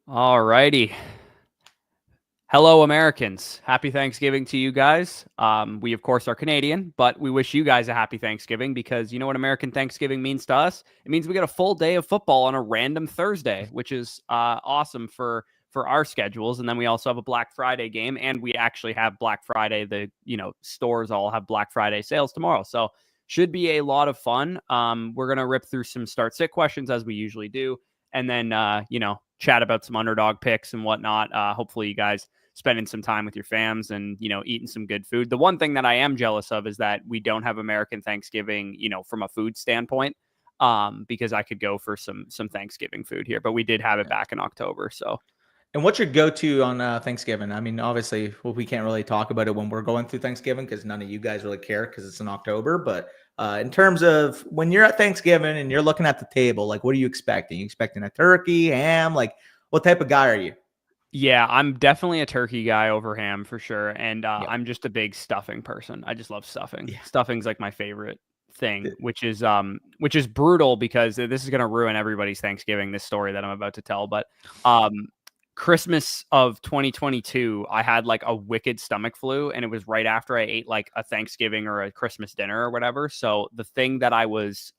All righty. Hello, Americans. Happy Thanksgiving to you guys. We, of course, are Canadian, but we wish you guys a happy Thanksgiving because you know what American Thanksgiving means to us? It means we get a full day of football on a random Thursday, which is awesome for our schedules. And then we also have a Black Friday game, and we actually have Black Friday. The stores all have Black Friday sales tomorrow, so should be a lot of fun. We're gonna rip through some start sit questions as we usually do, and then chat about some underdog picks and whatnot. Hopefully, you guys spending some time with your fams and eating some good food. The one thing that I am jealous of is that we don't have American Thanksgiving, from a food standpoint, because I could go for some Thanksgiving food here, but we did have it back in October. So, and what's your go-to on Thanksgiving? I mean, obviously, we can't really talk about it when we're going through Thanksgiving because none of you guys really care because it's in October. But in terms of when you're at Thanksgiving and you're looking at the table, like, what are you expecting? You expecting a turkey, ham? Like, what type of guy are you? yeah, I'm definitely a turkey guy over ham for sure. And I'm just a big stuffing person. I just love stuffing. Yeah. Stuffing's like my favorite thing, which is brutal because this is going to ruin everybody's Thanksgiving, this story that I'm about to tell. But Christmas of 2022, I had like a wicked stomach flu, and it was right after I ate like a Thanksgiving or a Christmas dinner or whatever. So the thing that I was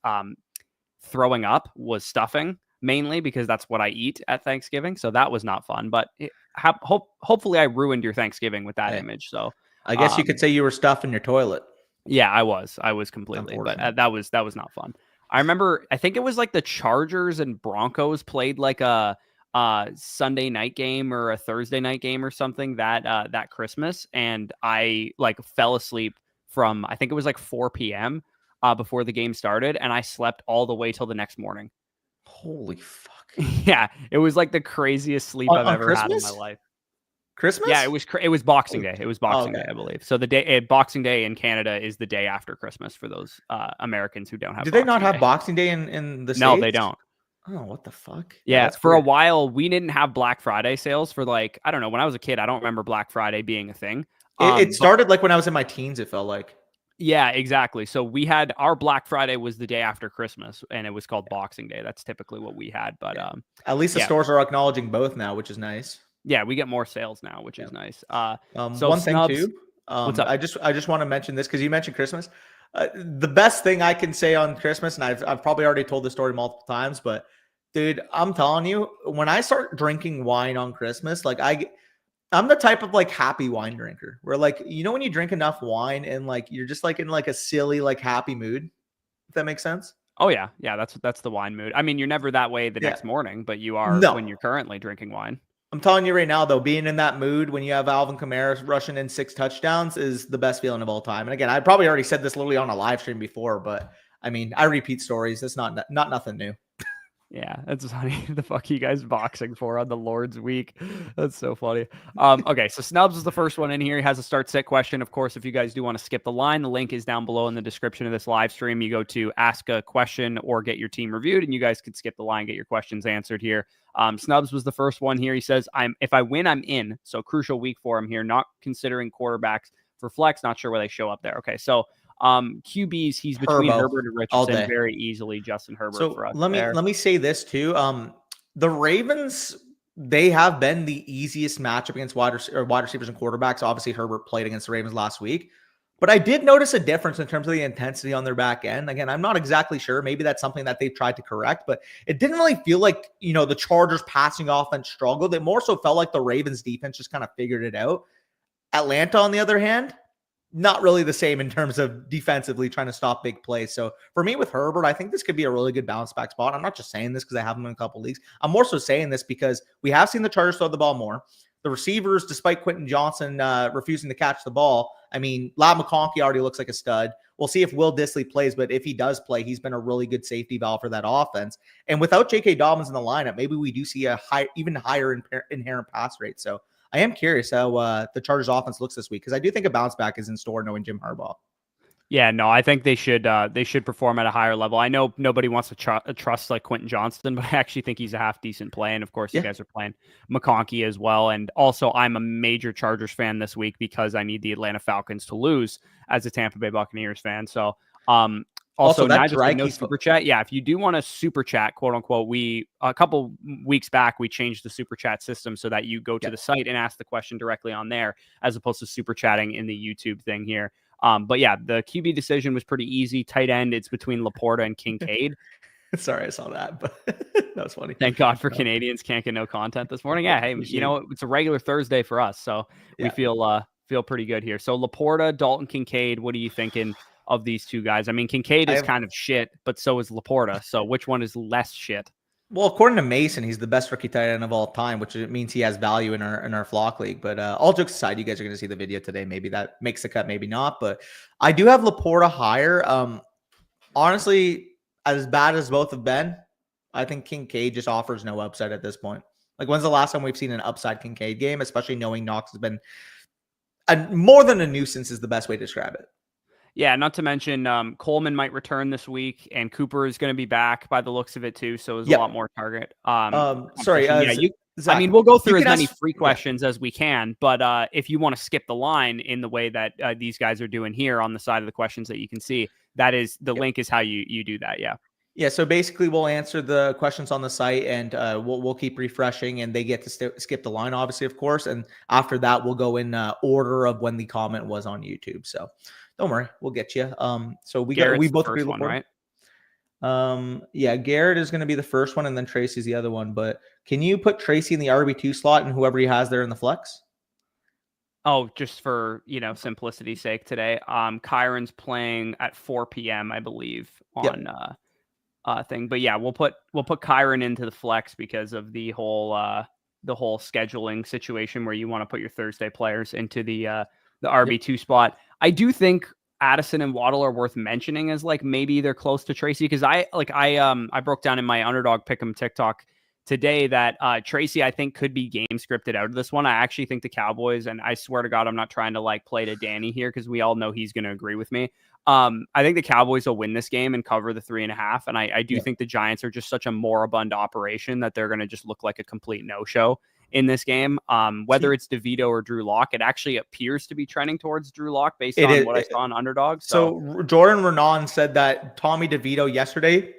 throwing up was stuffing, mainly because that's what I eat at Thanksgiving. So that was not fun. But hopefully I ruined your Thanksgiving with that image. So I guess you could say you were stuffing your toilet. Yeah, I was completely, but that was not fun. I remember, I think it was like the Chargers and Broncos played like a Sunday night game or a Thursday night game or something that Christmas, and I like fell asleep from, I think it was like 4 p.m. Before the game started, and I slept all the way till the next morning. Holy fuck! Yeah, it was like the craziest sleep I've ever had in my life. Christmas? Yeah, it was Boxing Day. It was Boxing Day, I believe. So the day Boxing Day in Canada is the day after Christmas for those Americans who don't have. Do they not have Boxing Day in the States? No, they don't. Oh, what the fuck? Yeah, for a while we didn't have Black Friday sales for like, I don't know, when I was a kid, I don't remember Black Friday being a thing. It started like when I was in my teens, it felt like. Yeah, exactly. So we had our Black Friday was the day after Christmas, and it was called Boxing Day. That's typically what we had, but at least the stores are acknowledging both now, which is nice. Yeah, we get more sales now, which is nice. So one thing too, what's up? I just want to mention this because you mentioned Christmas. The best thing I can say on Christmas, and I've probably already told this story multiple times, but dude, I'm telling you, when I start drinking wine on Christmas, like I'm the type of like happy wine drinker where like, when you drink enough wine and like you're just like in like a silly like happy mood, if that makes sense. Oh yeah, that's the wine mood. I mean, you're never that way the next morning, but you are when you're currently drinking wine. I'm telling you right now, though, being in that mood when you have Alvin Kamara rushing in 6 touchdowns is the best feeling of all time. And again, I probably already said this literally on a live stream before, but I mean, I repeat stories. It's not nothing new. Yeah, that's funny. The fuck you guys boxing for on the Lord's Week? That's so funny. Okay, so Snubs is the first one in here. He has a start set question. Of course, if you guys do want to skip the line, the link is down below in the description of this live stream. You go to ask a question or get your team reviewed, and you guys can skip the line, get your questions answered here. Snubs was the first one here. He says, if I win, I'm in. So crucial week for him here. Not considering quarterbacks for flex. Not sure where they show up there. Okay, so QBs, he's between Herbert and Richardson very easily. Justin Herbert. So for us let me say this too. The Ravens, they have been the easiest matchup against wide receivers and quarterbacks. Obviously, Herbert played against the Ravens last week, but I did notice a difference in terms of the intensity on their back end. Again, I'm not exactly sure. Maybe that's something that they've tried to correct, but it didn't really feel like, the Chargers passing offense struggled. It more so felt like the Ravens defense just kind of figured it out. Atlanta, on the other hand, not really the same in terms of defensively trying to stop big plays. So for me with Herbert, I think this could be a really good bounce back spot. I'm not just saying this because I have him in a couple leagues. I'm more so saying this because we have seen the Chargers throw the ball more. The receivers, despite Quentin Johnson refusing to catch the ball, I mean, Ladd McConkey already looks like a stud. We'll see if Will Dissly plays, but if he does play, he's been a really good safety valve for that offense. And without J.K. Dobbins in the lineup, maybe we do see a even higher inherent pass rate. So I am curious how the Chargers offense looks this week because I do think a bounce back is in store knowing Jim Harbaugh. Yeah, no, I think they should perform at a higher level. I know nobody wants to trust like Quentin Johnston, but I actually think he's a half decent play. And of course, you guys are playing McConkey as well. And also, I'm a major Chargers fan this week because I need the Atlanta Falcons to lose as a Tampa Bay Buccaneers fan. So, Also, that Nigel said no Draghi super chat. Yeah, if you do want a super chat, quote unquote, a couple weeks back we changed the super chat system so that you go to the site and ask the question directly on there, as opposed to super chatting in the YouTube thing here. But yeah, the QB decision was pretty easy. Tight end, it's between Laporta and Kincaid. Sorry, I saw that, but that was funny. Thank God for Canadians can't get no content this morning. Yeah, hey, you know, it's a regular Thursday for us, so we feel pretty good here. So Laporta, Dalton Kincaid, what are you thinking of these two guys? I mean, Kincaid is kind of shit, but so is Laporta. So which one is less shit? Well, according to Mason, he's the best rookie tight end of all time, which means he has value in our flock league. But all jokes aside, you guys are going to see the video today. Maybe that makes the cut, maybe not. But I do have Laporta higher. Honestly, as bad as both have been, I think Kincaid just offers no upside at this point. Like, when's the last time we've seen an upside Kincaid game, especially knowing Knox has been more than a nuisance is the best way to describe it. Yeah, not to mention Coleman might return this week, and Cooper is going to be back by the looks of it too. So there's a lot more target. Sorry, Zach, I mean, we'll go through as many free questions as we can, but if you want to skip the line in the way that these guys are doing here on the side of the questions that you can see, that is the link is how you do that. Yeah. Yeah, so basically we'll answer the questions on the site, and we'll keep refreshing, and they get to skip the line, obviously, of course. And after that, we'll go in order of when the comment was on YouTube. So don't worry, we'll get you. So we both agree one, right? Yeah, Garrett is going to be the first one, and then Tracy's the other one. But can you put Tracy in the RB2 slot and whoever he has there in the flex? Oh, just for simplicity's sake today. Kyron's playing at 4 p.m. I believe on thing. But yeah, we'll put Kyron into the flex because of the whole scheduling situation where you want to put your Thursday players into the RB2 spot. I do think Addison and Waddle are worth mentioning as like maybe they're close to Tracy, because I broke down in my Underdog Pick'em TikTok today that Tracy I think could be game scripted out of this one. I actually think the Cowboys, and I swear to God I'm not trying to like play to Danny here because we all know he's going to agree with me. I think the Cowboys will win this game and cover the 3.5. And I do think the Giants are just such a moribund operation that they're going to just look like a complete no-show in this game. Whether it's DeVito or Drew Lock, it actually appears to be trending towards Drew Lock based on what I saw on Underdog. So Jordan Renan said that Tommy DeVito yesterday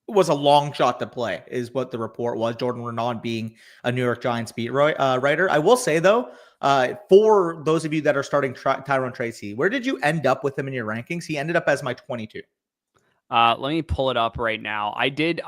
was a long shot to play, is what the report was. Jordan Renan being a New York Giants beat writer. I will say, though, for those of you that are starting Tyrone Tracy, where did you end up with him in your rankings? He ended up as my 22. Let me pull it up right now. I did,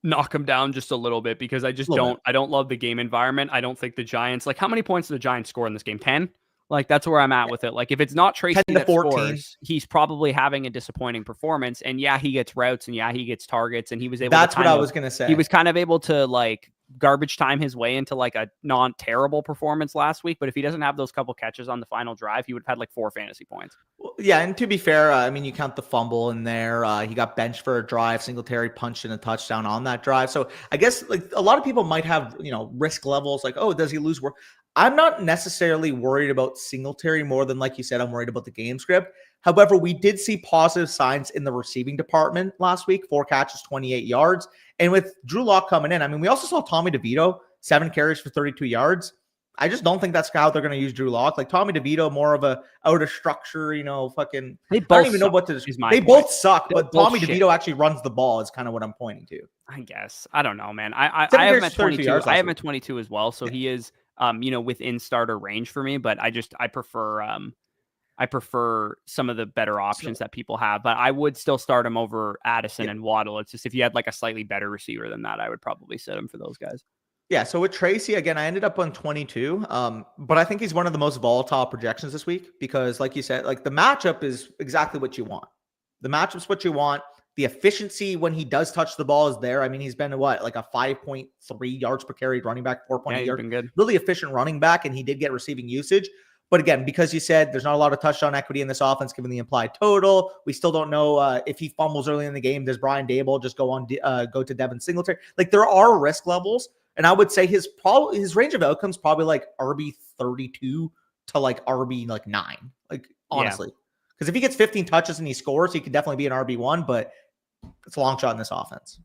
knock him down just a little bit because I just don't love the game environment. I don't think the Giants, like, how many points did the Giants score in this game? 10? Like, that's where I'm at with it. Like, if it's not Tracy that scores, he's probably having a disappointing performance. And yeah, he gets routes, and yeah, he gets targets, and he was able That's what I was going to say. He was kind of able to, like, garbage time his way into, like, a non-terrible performance last week. But if he doesn't have those couple catches on the final drive, he would have had, like, 4 fantasy points. Well, yeah, and to be fair, I mean, you count the fumble in there. He got benched for a drive. Singletary punched in a touchdown on that drive. So I guess, like, a lot of people might have, risk levels like, oh, does he lose work? I'm not necessarily worried about Singletary more than, like you said, I'm worried about the game script. However, we did see positive signs in the receiving department last week. 4 catches, 28 yards. And with Drew Lock coming in, I mean, we also saw Tommy DeVito, 7 carries for 32 yards. I just don't think that's how they're going to use Drew Lock. Like, Tommy DeVito, more of a out of structure, fucking. I don't even know what to describe. They both suck, but Tommy DeVito actually runs the ball is kind of what I'm pointing to. I guess. I don't know, man. I have him at 22. I have him at 22 as well. So he is within starter range for me, but I prefer some of the better options that people have, but I would still start him over Addison and Waddle. It's just, if you had like a slightly better receiver than that, I would probably sit him for those guys. Yeah. So with Tracy, again, I ended up on 22. But I think he's one of the most volatile projections this week because, like you said, like, the matchup is exactly what you want. The matchup's what you want. The efficiency when he does touch the ball is there. I mean, he's been like a 5.3 yards per carry running back, 4.8 yards. Really efficient running back, and he did get receiving usage. But again, because you said there's not a lot of touchdown equity in this offense given the implied total, we still don't know if he fumbles early in the game. Does Brian Dable just go to Devin Singletary? Like, there are risk levels, and I would say his range of outcomes probably like RB 32 to like RB like 9. Like, honestly, because if he gets 15 touches and he scores, he could definitely be an RB1. But it's a long shot in this offense.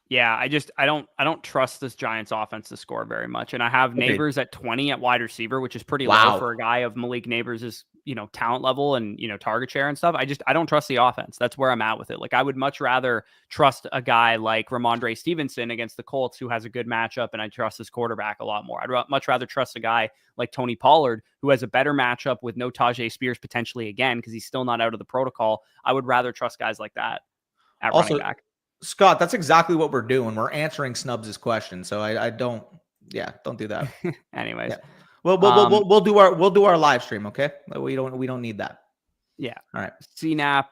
Yeah, I don't trust this Giants offense to score very much. And I have Neighbors at 20 at wide receiver, which is pretty low for a guy of Malik Neighbors' talent level and, target share and stuff. I don't trust the offense. That's where I'm at with it. Like, I would much rather trust a guy like Ramondre Stevenson against the Colts, who has a good matchup, and I trust his quarterback a lot more. I'd much rather trust a guy like Tony Pollard, who has a better matchup with no Tajay Spears potentially again, because he's still not out of the protocol. I would rather trust guys like that at running back. Scott, that's exactly what we're doing. We're answering Snubs' question. So I don't do that. Anyways. Yeah. We'll do our live stream, okay? We don't need that. Yeah. All right. CNAP,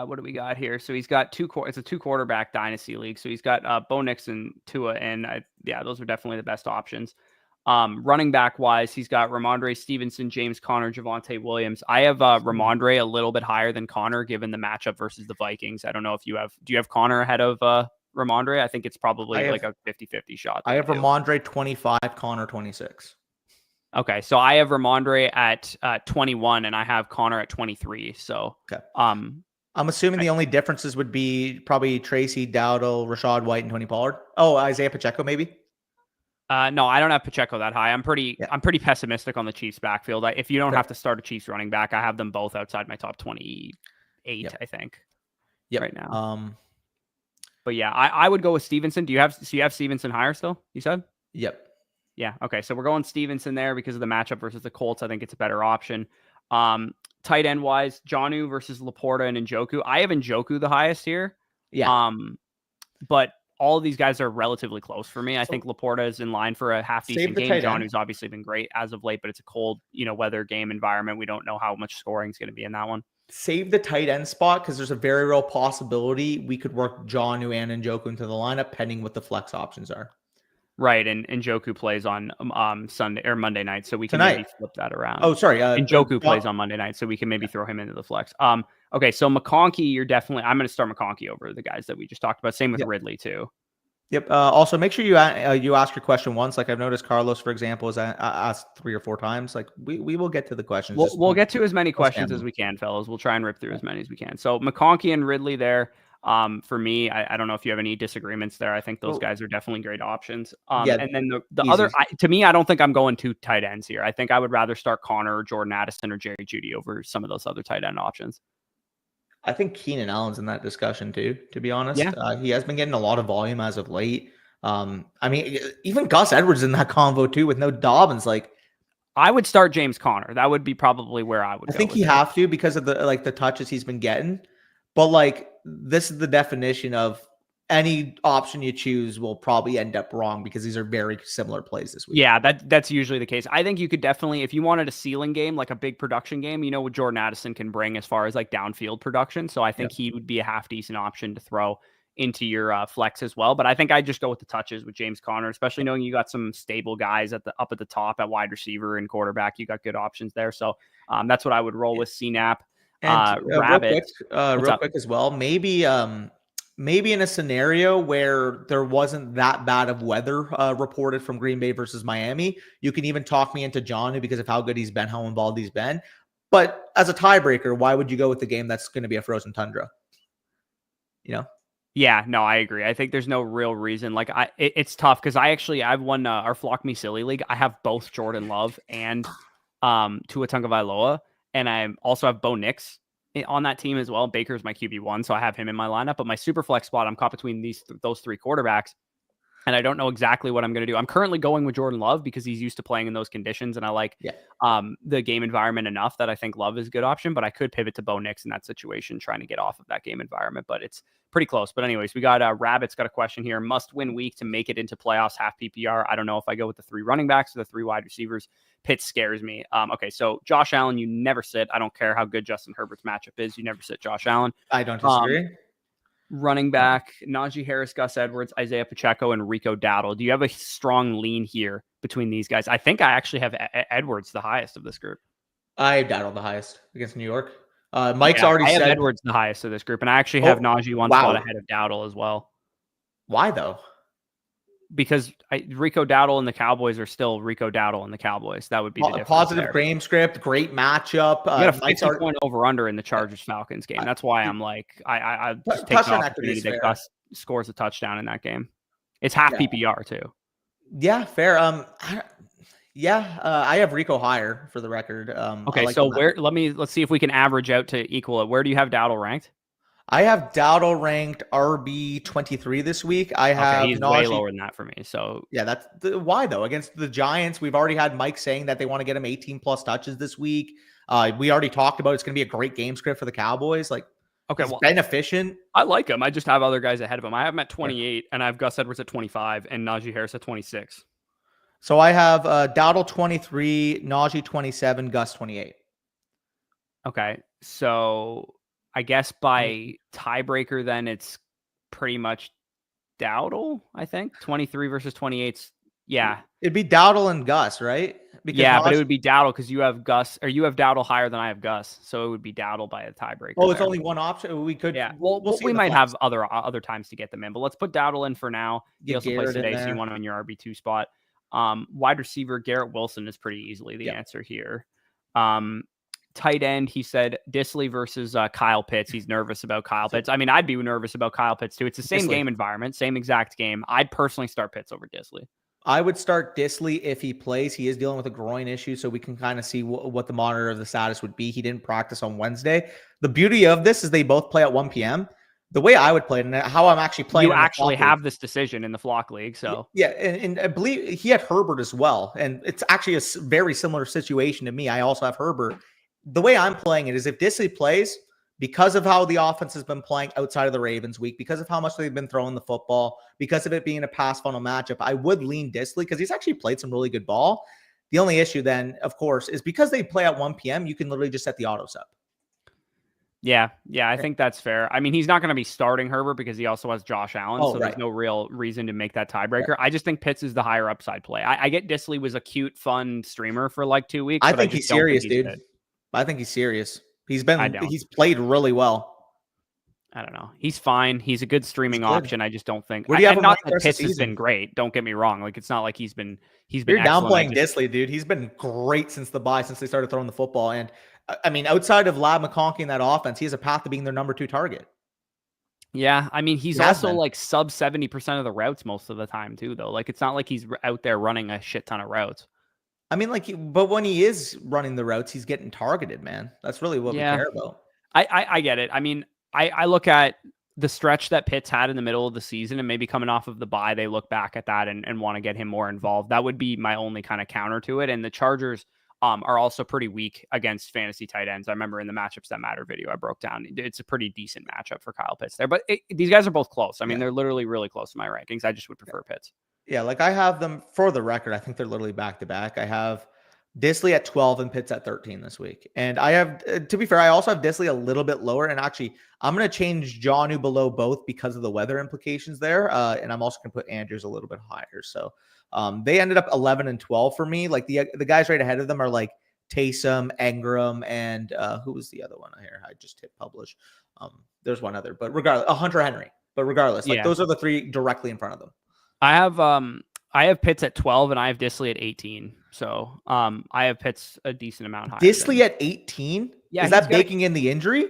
what do we got here? So he's got it's a 2-quarterback dynasty league. So he's got Bo Nix and Tua, and those are definitely the best options. Running back wise, he's got Ramondre Stevenson, James Conner, Javonte Williams. I have Ramondre a little bit higher than Conner given the matchup versus the Vikings. I don't know if do you have Conner ahead of Ramondre? I think it's probably like a 50-50 shot. I have Ramondre 25, Conner 26. Okay, so I have Ramondre at 21, and I have Conner at 23. So, okay. I'm assuming the only differences would be probably Tracy, Dowdle, Rashad White, and Tony Pollard. Oh, Isaiah Pacheco, maybe. No, I don't have Pacheco that high. I'm pretty pessimistic on the Chiefs backfield. If you don't have to start a Chiefs running back, I have them both outside my top 28. I think. Right now. But yeah, I would go with Stevenson. Do you have Stevenson higher still? You said. Yep. Yeah. Okay. So we're going Stevenson there because of the matchup versus the Colts. I think it's a better option. Tight end wise, Jonnu versus Laporta and Njoku. I have Njoku the highest here. Yeah. But all of these guys are relatively close for me. I think Laporta is in line for a half decent game. Jonnu's obviously been great as of late, but it's a cold, weather game environment. We don't know how much scoring is going to be in that one. Save the tight end spot because there's a very real possibility we could work Jonnu and Njoku into the lineup, pending what the flex options are. Right, and Njoku plays on Sunday or Monday night, so we can maybe flip that around. Oh, sorry. Njoku plays on Monday night, so we can maybe throw him into the flex. Okay, so McConkey, I'm going to start McConkey over the guys that we just talked about. Same with Ridley too. Yep. Also, make sure you ask your question once. Like I've noticed, Carlos, for example, has asked 3 or 4 times. Like we will get to the questions. We'll get to as many questions as we can, fellas. We'll try and rip through as many as we can. So McConkey and Ridley there. For me, I don't know if you have any disagreements there. I think those guys are definitely great options. And then the other, to me, I don't think I'm going 2 tight ends here. I think I would rather start Connor or Jordan Addison or Jerry Jeudy over some of those other tight end options. I think Keenan Allen's in that discussion too, to be honest. He has been getting a lot of volume as of late. I mean, even Gus Edwards in that convo too with no Dobbins. Like, I would start James Conner. That would be probably where I would go. I think have to because of the touches he's been getting. But like, this is the definition of any option you choose will probably end up wrong because these are very similar plays this week. Yeah, that's usually the case. I think you could definitely, if you wanted a ceiling game, like a big production game, what Jordan Addison can bring as far as like downfield production. So I think he would be a half decent option to throw into your flex as well. But I think I'd just go with the touches with James Conner, especially knowing you got some stable guys up at the top at wide receiver and quarterback. You got good options there. So that's what I would roll with CNAP. And real quick as well, maybe in a scenario where there wasn't that bad of weather reported from Green Bay versus Miami, you can even talk me into Jonnu because of how good he's been, how involved he's been. But as a tiebreaker, why would you go with the game that's going to be a frozen tundra? Yeah, no, I agree. I think there's no real reason. Like, it's tough because I've won our Flock Me Silly League. I have both Jordan Love and Tua Tagovailoa. And I also have Bo Nix on that team as well. Baker's my QB1, so I have him in my lineup. But my super flex spot, I'm caught between those 3 quarterbacks, and I don't know exactly what I'm going to do. I'm currently going with Jordan Love because he's used to playing in those conditions, and I like the game environment enough that I think Love is a good option. But I could pivot to Bo Nix in that situation, trying to get off of that game environment. But it's pretty close. But anyways, we got Rabbit's got a question here. Must win week to make it into playoffs, half PPR. I don't know if I go with the 3 running backs or the 3 wide receivers. Pitts scares me. Okay, so Josh Allen, you never sit. I don't care how good Justin Herbert's matchup is. You never sit Josh Allen. I don't disagree. Running back, Najee Harris, Gus Edwards, Isaiah Pacheco, and Rico Dowdle. Do you have a strong lean here between these guys? I think I actually have Edwards the highest of this group. I have Dowdle the highest against New York. Mike's already said Edwards the highest of this group, and I actually have Najee one spot ahead of Dowdle as well. Why though? Because Rico Dowdle and the Cowboys are still Rico Dowdle and the Cowboys. That would be the difference. Positive game script, great matchup. You got a 50-point over-under in the Chargers-Falcons game. That's why I'm like, I just take the opportunity that Gus scores a touchdown in that game. It's half PPR too. Yeah, fair. Yeah, I have Rico higher for the record. I Okay, like so the where let's see if we can average out to equal it. Where do you have Dowdle ranked? I have Dowdle ranked RB 23 this week. I Okay, have he's way Najee. lower than that for me. So Yeah, that's why though. Against the Giants, we've already had Mike saying that they want to get him 18 plus touches this week. We already talked about it's going to be a great game script for the Cowboys. Like okay, he's well, been efficient. I like him. I just have other guys ahead of him. I have him at Yeah. 28, and I have Gus Edwards at 25, and Najee Harris at 26. So I have Dowdle 23, Najee 27, Gus 28. Okay, so I guess by tiebreaker, then it's pretty much Dowdle. I think 23 versus 28's. Yeah, It'd be Dowdle and Gus, right? Because yeah, but it Najee, would be Dowdle because you have Gus, or you have Dowdle higher than I have Gus, so it would be Dowdle by a tiebreaker. oh, it's There. only one option. We could, Yeah, we'll see. we In the might flex. have other times to get them in, but let's put Dowdle in for now. He Get also plays Garrett in today, so you there. want him in your RB2 spot. Wide receiver Garrett Wilson is pretty easily the answer here. Tight end, he said Disley versus Kyle Pitts. He's nervous about Kyle Pitts. I mean, I'd be nervous about Kyle Pitts too. It's the same game environment, same exact game. I'd personally start Pitts over Disley. I would start Disley if he plays. He is dealing with a groin issue, so we can kind of see what the monitor of the status would be. He didn't practice on Wednesday. The beauty of this is they both play at 1 p.m. The way I would play it and how I'm actually playing. You actually have this decision in the flock league. So yeah. And I believe he had Herbert as well. And it's actually a very similar situation to me. I also have Herbert. The way I'm playing it is if Disley plays, because of how the offense has been playing outside of the Ravens week, because of how much they've been throwing the football, because of it being a pass funnel matchup, I would lean Disley because he's actually played some really good ball. The only issue then, of course, is because they play at 1 p.m., you can literally just set the auto sub. Yeah, I think that's fair. I mean, he's not going to be starting Herbert because he also has Josh Allen, so there's no real reason to make that tiebreaker. I just think Pitts is the higher upside play. I get Disley was a cute, fun streamer for like 2 weeks. I think he's serious, dude. I think he's serious. He's played really well. I don't know. He's fine. He's a good streaming option. I just don't think. Where do you have not that Pitts has been great. Don't get me wrong. Like it's not like he's been. You're downplaying Disley, dude. He's been great since the bye, since they started throwing the football. And I mean, outside of Lab McConkey in that offense, he has a path to being their number 2 target. Yeah, I mean, he's also like sub 70% of the routes most of the time too, though. Like it's not like he's out there running a shit ton of routes. I mean, but when he is running the routes, he's getting targeted, man. That's really what we care about. I get it. I mean, I look at the stretch that Pitts had in the middle of the season and maybe coming off of the bye, they look back at that and want to get him more involved. That would be my only kind of counter to it. And the Chargers are also pretty weak against fantasy tight ends. I remember in the matchups that matter video I broke down, it's a pretty decent matchup for Kyle Pitts there. But these guys are both close. I mean, they're literally really close to my rankings. I just would prefer Pitts. Yeah, like I have them for the record. I think they're literally back to back. I have Disley at 12 and Pitts at 13 this week. And I have, to be fair, I also have Disley a little bit lower. And actually, I'm going to change Jonnu below both because of the weather implications there. And I'm also going to put Andrews a little bit higher. So they ended up 11 and 12 for me. Like the guys right ahead of them are like Taysom, Engram, and who was the other one here? I just hit publish. There's one other, but regardless, Hunter Henry. But regardless, like those are the 3 directly in front of them. I have Pitts at 12 and I have Disley at 18. So I have Pitts a decent amount higher. Disley at 18? Yeah. Is that baking in the injury?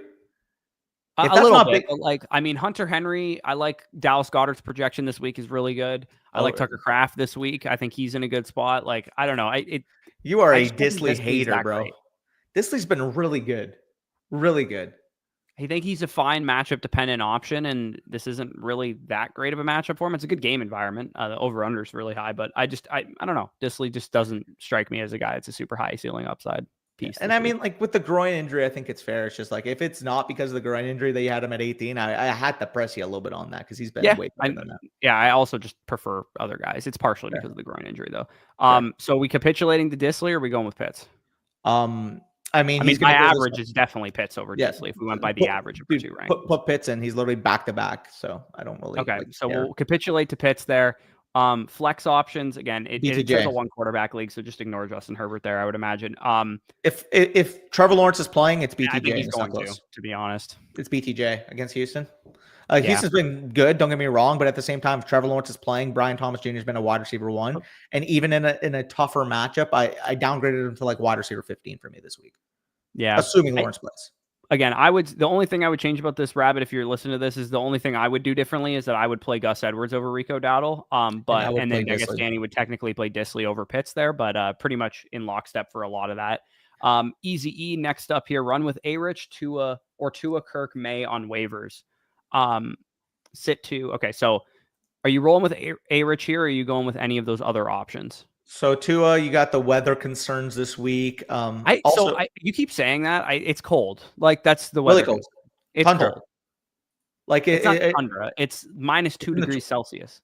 A little bit. But like, I mean, Hunter Henry, I like Dallas Goedert's projection this week is really good. I like Tucker Kraft this week. I think he's in a good spot. Like, I don't know. You are a Disley hater, bro. Great. Disley's been really good. Really good. I think he's a fine matchup dependent option, and this isn't really that great of a matchup for him. It's a good game environment. The over-under is really high, but I don't know. Disley just doesn't strike me as a guy. It's a super high ceiling upside piece. And I mean, like with the groin injury, I think it's fair. It's just like if it's not because of the groin injury that you had him at 18, I had to press you a little bit on that because he's been way better than that. Yeah, I also just prefer other guys. It's partially because of the groin injury, though. So are we capitulating to Disley, or are we going with Pitts? I mean, my average is definitely Pitts over Disley if we went by the average of the 2 ranks. Put Pitts in. He's literally back to back, so I don't really. Okay, so we'll capitulate to Pitts there. Flex options again. It's a 1 quarterback league, so just ignore Justin Herbert there. I would imagine. If Trevor Lawrence is playing, it's BTJ. I think he's going to be honest. It's BTJ against Houston. Houston's been good. Don't get me wrong, but at the same time, if Trevor Lawrence is playing, Brian Thomas Jr. has been a wide receiver 1, and even in a tougher matchup, I downgraded him to like wide receiver 15 for me this week. Yeah, assuming Lawrence plays. again, the only thing I would change about this Rabbit, if you're listening to this, is the only thing I would do differently is that I would play Gus Edwards over Rico Dowdle. And then I guess Danny would technically play Disley over Pitts there, but pretty much in lockstep for a lot of that. Easy E next up here, run with A-Rich, Tua, Kirk, May on waivers. Sit to, okay, so are you rolling with A-Rich here, or are you going with any of those other options? So Tua, you got the weather concerns this week. You keep saying that. It's cold. Like that's the weather. Really cold. It's tundra. Cold. Like it's not tundra. It's -2 degrees Celsius.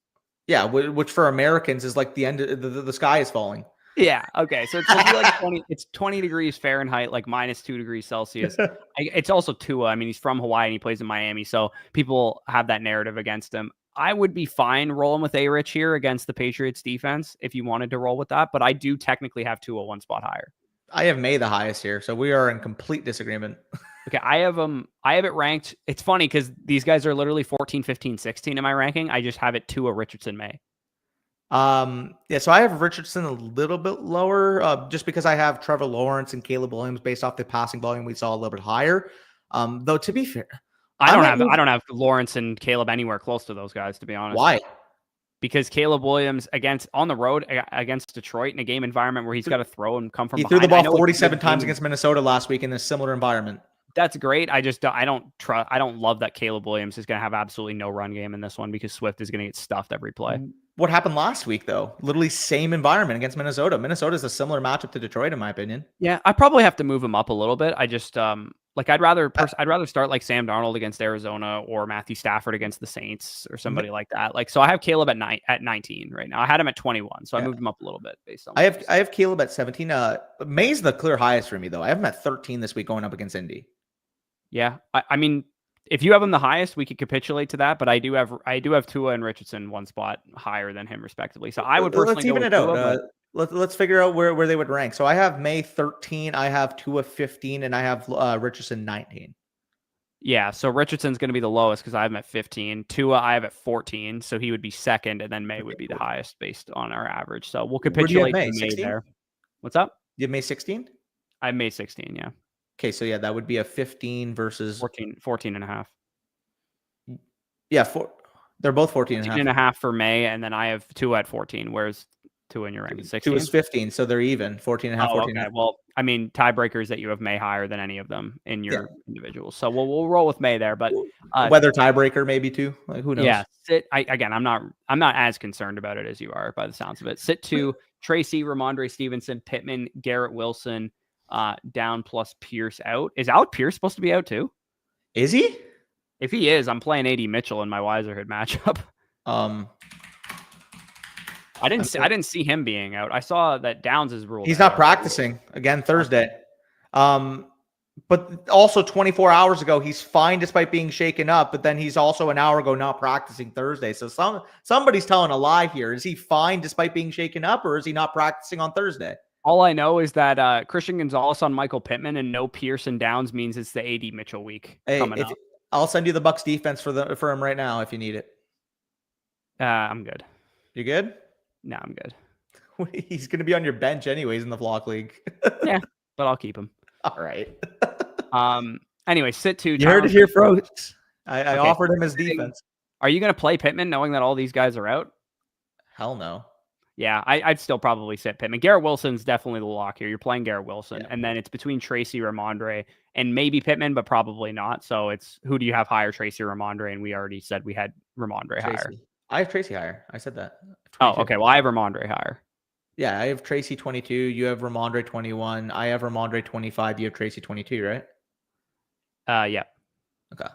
Yeah, which for Americans is like the end. The sky is falling. Yeah. Okay. So it's like 20. It's 20 degrees Fahrenheit, like -2 degrees Celsius. It's also Tua. I mean, he's from Hawaii and he plays in Miami, so people have that narrative against him. I would be fine rolling with A-Rich here against the Patriots defense if you wanted to roll with that, but I do technically have Tua one spot higher. I have May the highest here, so we are in complete disagreement. Okay, I have it ranked. It's funny because these guys are literally 14, 15, 16 in my ranking. I just have it Tua, Richardson, May. Yeah, so I have Richardson a little bit lower, just because I have Trevor Lawrence and Caleb Williams based off the passing volume we saw a little bit higher. Though to be fair, I don't have Lawrence and Caleb anywhere close to those guys, to be honest. Why? Because Caleb Williams on the road against Detroit in a game environment where he's got to throw and come from behind. He threw the ball 47 times against Minnesota last week in a similar environment. That's great. I don't love that Caleb Williams is going to have absolutely no run game in this one because Swift is going to get stuffed every play. What happened last week, though? Literally same environment against Minnesota. Minnesota is a similar matchup to Detroit, in my opinion. Yeah, I probably have to move him up a little bit. I just I'd rather start like Sam Darnold against Arizona or Matthew Stafford against the Saints or somebody like that. Like, so I have Caleb at 19 right now. I had him at 21, so I moved him up a little bit based on. I have Caleb at 17. May's the clear highest for me though. I have him at 13 this week going up against Indy. Yeah, I mean, if you have him the highest, we could capitulate to that. But I do have Tua and Richardson one spot higher than him respectively. So I would personally let's even it out. Let's figure out where they would rank. So I have May 13, I have Tua 15, and I have Richardson 19. Yeah, so Richardson's going to be the lowest because I have him at 15. Tua I have at 14, so he would be second, and then May would be the highest based on our average. So we'll capitulate May there. What's up? You have May 16? I have May 16, yeah. Okay, so yeah, that would be a 15 versus 14 and a half. Yeah, they're both 14 and a half for May, and then I have Tua at 14. Where's Tua in your rank? 16? Tua is 15, so they're even. 14 and a half, 14 okay. Well, I mean, tiebreakers that you have May higher than any of them in your individuals. So we'll roll with May there, but weather tiebreaker maybe too. Like, who knows? Yeah, I'm not as concerned about it as you are by the sounds of it. Sit to Tracy, Ramondre Stevenson, Pittman, Garrett Wilson, down plus Pierce out. Is Alec Pierce supposed to be out too? Is he? If he is, I'm playing AD Mitchell in my Wiserhood matchup. I didn't see him being out. I saw that Downs is ruled. He's not practicing again Thursday. But also 24 hours ago, he's fine despite being shaken up. But then he's also an hour ago not practicing Thursday. So somebody's telling a lie here. Is he fine despite being shaken up, or is he not practicing on Thursday? All I know is that Christian Gonzalez on Michael Pittman and no Pierce and Downs means it's the AD Mitchell week coming up. I'll send you the Bucs defense for him right now if you need it. I'm good. You good? No, I'm good. He's going to be on your bench anyways in the Vlog League. Yeah, but I'll keep him. All right. Anyway, sit to. You heard it here, folks. I offered him his defense. Are you going to play Pittman knowing that all these guys are out? Hell no. Yeah, I'd still probably sit Pittman. Garrett Wilson's definitely the lock here. You're playing Garrett Wilson, and then it's between Tracy, Ramondre, and maybe Pittman, but probably not. So it's who do you have higher, Tracy or Ramondre? And we already said we had Ramondre higher. I have Tracy higher. I said that. 22. Oh, okay. Well, I have Ramondre higher. Yeah, I have Tracy 22. You have Ramondre 21. I have Ramondre 25. You have Tracy 22, right? Yeah. Okay.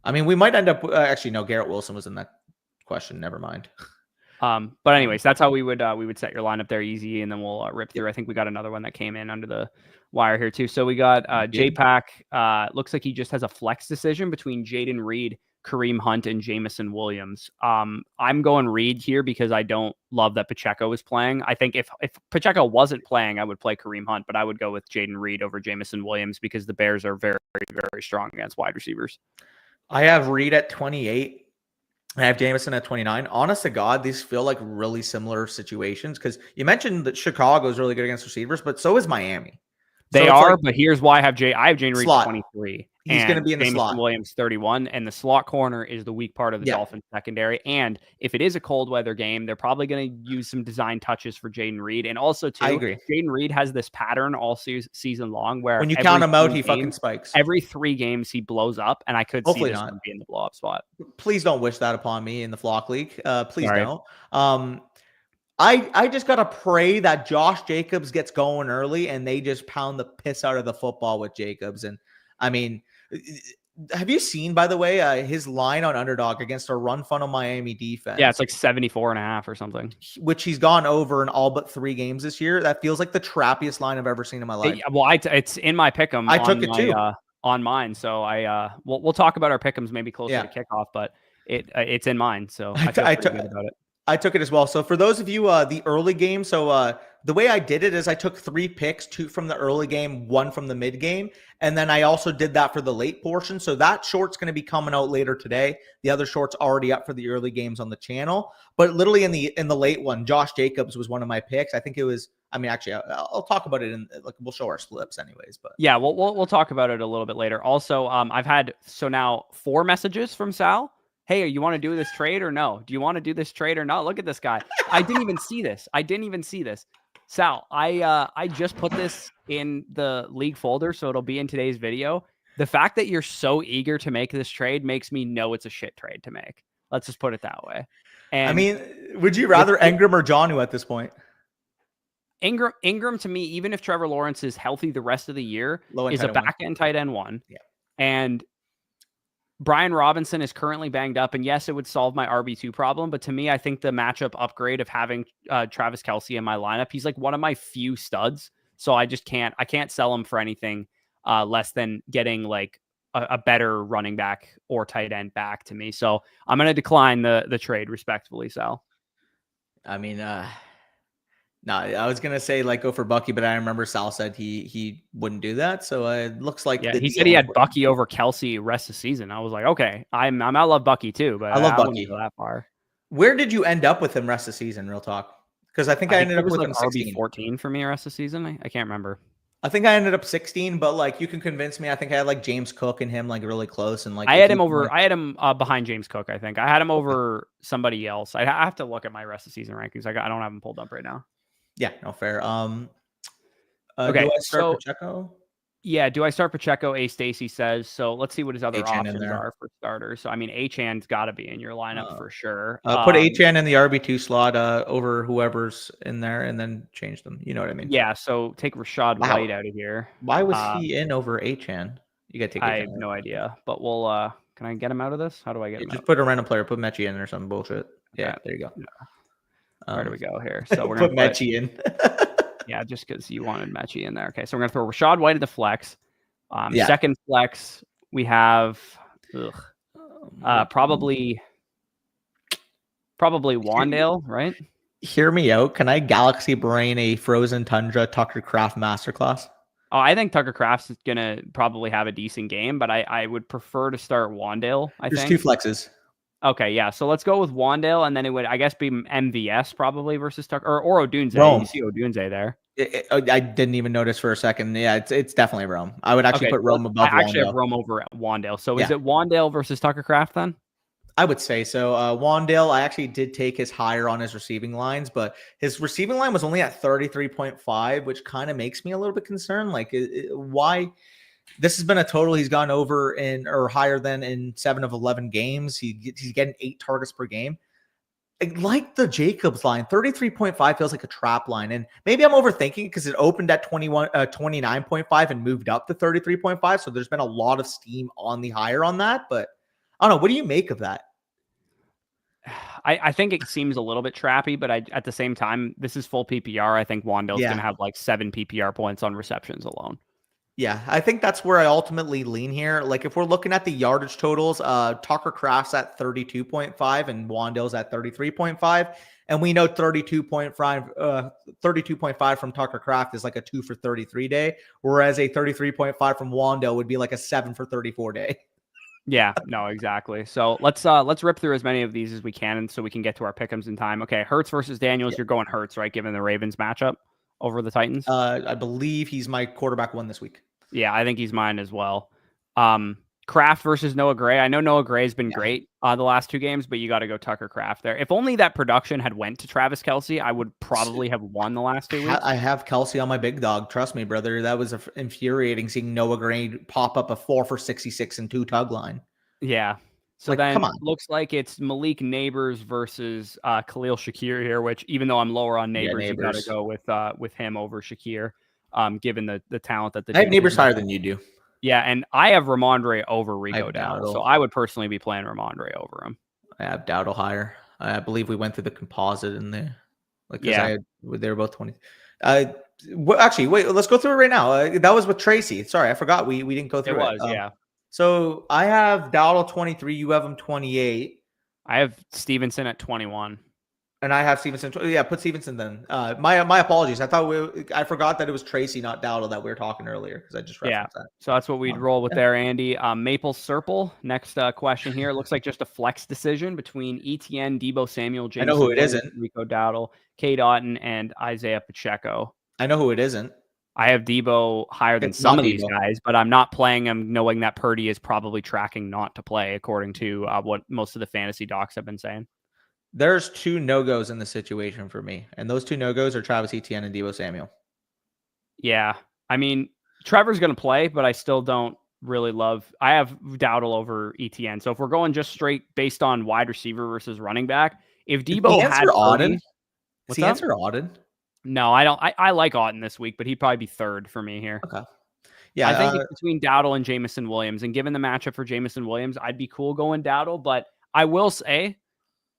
I mean, we might end up actually. No, Garrett Wilson was in that question. Never mind. But anyways, that's how we would set your lineup there easy, and then we'll rip through. I think we got another one that came in under the wire here too. So we got J-Pack. Looks like he just has a flex decision between Jaden Reed, Kareem Hunt, and Jamison Williams. I'm going Reed here because I don't love that Pacheco is playing. I think if Pacheco wasn't playing, I would play Kareem Hunt, but I would go with Jaden Reed over Jamison Williams because the Bears are very, very strong against wide receivers. I have Reed at 28. I have Jamison at 29. Honest to God, these feel like really similar situations because you mentioned that Chicago is really good against receivers, but so is Miami. They So it's are, like but here's why I have Jayden Reed slot. 23. He's going to And be in the Jameson slot. Williams 31, and the slot corner is the weak part of the Dolphins secondary. And if it is a cold weather game, they're probably going to use some design touches for Jayden Reed. And also, I too, agree. Jayden Reed has this pattern all season long where When you count him out, he fucking spikes. Every 3 games he blows up, and I could Hopefully see this not. one be in the blow up spot. Please don't wish that upon me in the Flock League. Please don't. I just gotta pray that Josh Jacobs gets going early and they just pound the piss out of the football with Jacobs. And I mean, have you seen, by the way, his line on Underdog against a run funnel Miami defense? Yeah, it's like 74.5 or something, which he's gone over in all but 3 games this year. That feels like the trappiest line I've ever seen in my life. It's in my pick'em. I took it too on mine. So we'll talk about our pick'ems maybe closer to kickoff, but it's in mine. So I feel pretty good about it. I took it as well. So for those of you, the early game, so the way I did it is I took 3 picks, 2 from the early game, 1 from the mid game. And then I also did that for the late portion. So that short's going to be coming out later today. The other short's already up for the early games on the channel. But literally in the late one, Josh Jacobs was one of my picks. I think it was, I mean, actually, I'll talk about it in, like, we'll show our slips anyways. But yeah, we'll talk about it a little bit later. Also, I've had, so now 4 messages from Sal. Hey, you want to do this trade or no? Do you want to do this trade or not? Look at this guy. I didn't even see this. Sal, I just put this in the league folder, so it'll be in today's video. The fact that you're so eager to make this trade makes me know it's a shit trade to make. Let's just put it that way. And I mean, would you rather Ingram or Jonnu at this point? Ingram to me, even if Trevor Lawrence is healthy the rest of the year, is a back-end tight end 1. Yeah. And Brian Robinson is currently banged up, and yes, it would solve my RB2 problem. But to me, I think the matchup upgrade of having Travis Kelce in my lineup, he's like one of my few studs. So I can't sell him for anything less than getting like a better running back or tight end back to me. So I'm going to decline the trade respectfully, Sal. I mean, no, I was gonna say like go for Bucky, but I remember Sal said he wouldn't do that. So it looks like he said he had Bucky over Kelce rest of the season. I was like, okay, I love Bucky too, but I love Bucky. Wouldn't go that far. Where did you end up with him rest of the season? Real talk, because I think I ended up with like him RB 14 for me rest of the season. I can't remember. I think I ended up 16, but like you can convince me. I think I had like James Cook and him like really close, and like I had him behind James Cook. I think I had him over somebody else. I have to look at my rest of the season rankings. I don't have them pulled up right now. Yeah, no fair. Okay, do I start Pacheco? Yeah, do I start Pacheco? A Stacy says. So let's see what his other options are for starters. So I mean, Achan's got to be in your lineup for sure. Put Achan in the RB2 slot over whoever's in there, and then change them. You know what I mean? Yeah. So take Rashad White out of here. Why was he in over Achan? You got to take. I have no idea, but we'll. Can I get him out of this? How do I get him? Just put a random player. Put Mechie in or some bullshit. Yeah, there you go. Yeah. Where do we go here? So we're gonna put Mechie in. Yeah, just because you wanted Mechie in there. Okay, so we're gonna throw Rashad White at the flex. Second flex, we have probably Wandale, right? Hear me out. Can I Galaxy Brain a Frozen Tundra Tucker Craft Masterclass? Oh, I think Tucker Craft's gonna probably have a decent game, but I would prefer to start Wandale. There's 2 flexes. Okay, yeah. So let's go with Wandale, and then it would, I guess, be MVS probably versus Tucker or Odunze. You see Odunze there. I didn't even notice for a second. Yeah, it's definitely Rome. I would actually put Rome above Wandale. I actually have Rome over Wandale. So is it Wandale versus Tucker Craft then? I would say so. Wandale, I actually did take his higher on his receiving lines, but his receiving line was only at 33.5, which kind of makes me a little bit concerned. Like, why? This has been a total he's gone over in or higher than in 7 of 11 games. He's getting 8 targets per game. Like the Jacobs line, 33.5 feels like a trap line. And maybe I'm overthinking because it opened at 29.5 and moved up to 33.5. So there's been a lot of steam on the higher on that. But I don't know. What do you make of that? I think it seems a little bit trappy, but at the same time, this is full PPR. I think Wandale's going to have like 7 PPR points on receptions alone. Yeah, I think that's where I ultimately lean here. Like if we're looking at the yardage totals, Tucker Craft's at 32.5 and Wandale's at 33.5. And we know 32.5 from Tucker Craft is like a 2 for 33 day, whereas a 33.5 from Wandale would be like a 7 for 34 day. Yeah, no, exactly. So let's rip through as many of these as we can, and so we can get to our pick'ems in time. Okay, Hurts versus Daniels. You're going Hurts, right? Given the Ravens matchup. over the Titans? I believe he's my quarterback one this week. Yeah, I think he's mine as well. Kraft versus Noah Gray. I know Noah Gray's been great the last 2 games, but you got to go Tucker Kraft there. If only that production had went to Travis Kelce, I would probably have won the last 2 weeks. I have Kelce on my big dog. Trust me, brother. That was infuriating seeing Noah Gray pop up a 4 for 66 and 2 tug line. Yeah. So like, then come on. Looks like it's Malik Neighbors versus Khalil Shakir here, which even though I'm lower on Neighbors, you got to go with him over Shakir, given the talent that the I have Neighbors higher than you do. Yeah, and I have Ramondre over Rico Dowdle, so I would personally be playing Ramondre over him. I have Dowdle higher. I believe we went through the composite in there. Yeah. They were both 20. Actually, wait, let's go through it right now. That was with Tracy. Sorry, I forgot we didn't go through it. Yeah. So I have Dowdle 23. You have him 28. I have Stevenson at 21. And I have Stevenson. Yeah, put Stevenson then. My apologies. I forgot that it was Tracy, not Dowdle, that we were talking earlier because I just referenced that. So that's what we'd roll with there, Andy. Maple Serple. Next question here. It looks like just a flex decision between ETN, Debo Samuel, James. I know who it isn't. Rico Dowdle, Cade Otton, and Isaiah Pacheco. I know who it isn't. I have Debo higher than some of these guys, but I'm not playing him knowing that Purdy is probably tracking not to play, according to what most of the fantasy docs have been saying. There's 2 no-goes in the situation for me, and those 2 no-goes are Travis Etienne and Debo Samuel. Yeah. I mean, Trevor's going to play, but I still don't really love... I have Dowdle over Etienne. So if we're going just straight based on wide receiver versus running back, if Debo had Purdy... What's the answer Auden? No, I don't. I like Auden this week, but he'd probably be 3rd for me here. Okay. Yeah, I think it's between Dowdle and Jamison Williams. And given the matchup for Jamison Williams, I'd be cool going Dowdle, but I will say...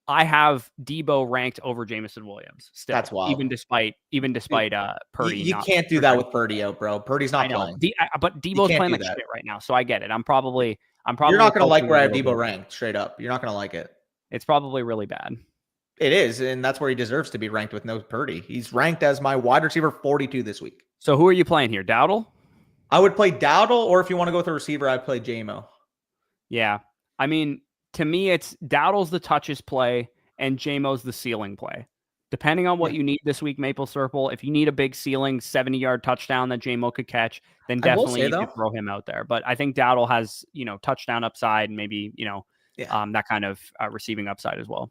I have Debo ranked over Jamison Williams still. That's wild. Even despite Purdy. You can't do that with Purdy out, bro. Purdy's not playing. But Debo's playing like shit right now, so I get it. I'm probably. You're not gonna like where I have Debo ranked, straight up. You're not gonna like it. It's probably really bad. It is, and that's where he deserves to be ranked with no Purdy. He's ranked as my wide receiver 42 this week. So who are you playing here? Dowdle? I would play Dowdle, or if you want to go with a receiver, I'd play JMO. Yeah. I mean, to me, it's Dowdle's the touches play and JMO's the ceiling play. Depending on what you need this week, Maple Serple, if you need a big ceiling 70-yard touchdown that JMO could catch, then definitely you could throw him out there. But I think Dowdle has, touchdown upside and maybe, that kind of receiving upside as well.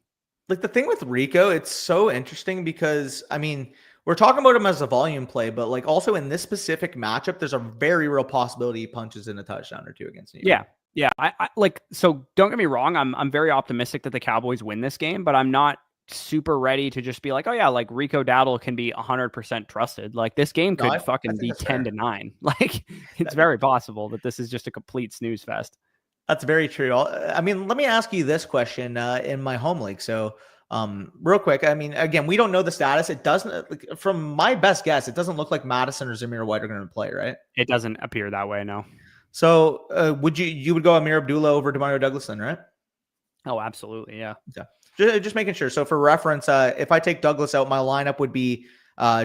Like the thing with Rico, it's so interesting because, I mean, we're talking about him as a volume play, but like also in this specific matchup, there's a very real possibility he punches in a touchdown or 2 against New York. Yeah. I so don't get me wrong. I'm very optimistic that the Cowboys win this game, but I'm not super ready to just be like, oh yeah, like Rico Dowdle can be 100% trusted. Like this game could fucking be 10-9. Like it's very possible that this is just a complete snooze fest. That's very true. I mean, let me ask you this question in my home league. So real quick, I mean, again, we don't know the status. It doesn't, from my best guess, it doesn't look like Madison or Zamir White are going to play, right? It doesn't appear that way, no. So would you would go Amir Abdullah over Demario Douglas then, right? Oh, absolutely. Yeah. Just making sure. So for reference, if I take Douglas out, my lineup would be